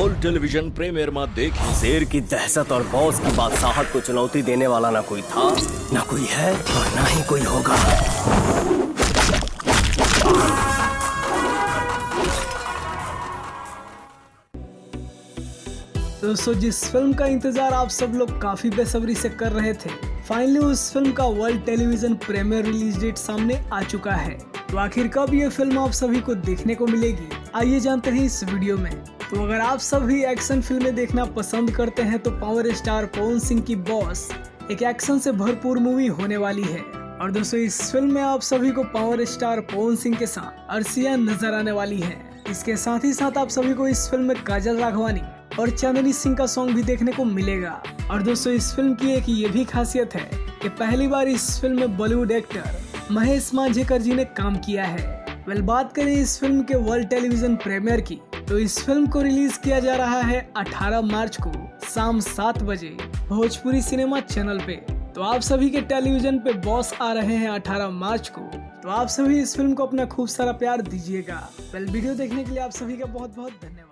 World television premiere में देखी। शेर की दहशत और बॉस की बादशाहत को चुनौती देने वाला ना कोई था, ना कोई है और ना ही कोई होगा। दोस्तों, जिस फिल्म का इंतजार आप सब लोग काफी बेसब्री से कर रहे थे, फाइनली उस फिल्म का world television premiere release date सामने आ चुका है। तो आखिर कब ये फिल्म आप सभी को देखने को मिलेगी, आइए जानते हैं इस वीडियो में। तो अगर आप सभी एक्शन फिल्में देखना पसंद करते हैं तो पावर स्टार पवन सिंह की बॉस एक एक्शन से भरपूर मूवी होने वाली है। और दोस्तों, इस फिल्म में आप सभी को पावर स्टार पवन सिंह के साथ अर्शिया नजर आने वाली है। इसके साथ ही साथ आप सभी को इस फिल्म में काजल राघवानी और चांदनी सिंह का सॉन्ग भी देखने को मिलेगा। और दोस्तों, इस फिल्म की एक ये भी खासियत है कि पहली बार इस फिल्म में बॉलीवुड एक्टर महेश मांजरेकर जी ने काम किया है। बात करें इस फिल्म के वर्ल्ड टेलीविजन प्रीमियर की, तो इस फिल्म को रिलीज किया जा रहा है 18 मार्च को शाम 7 बजे भोजपुरी सिनेमा चैनल पे। तो आप सभी के टेलीविजन पे बॉस आ रहे हैं 18 मार्च को। तो आप सभी इस फिल्म को अपना खूब सारा प्यार दीजिएगा। वीडियो देखने के लिए आप सभी का बहुत बहुत धन्यवाद।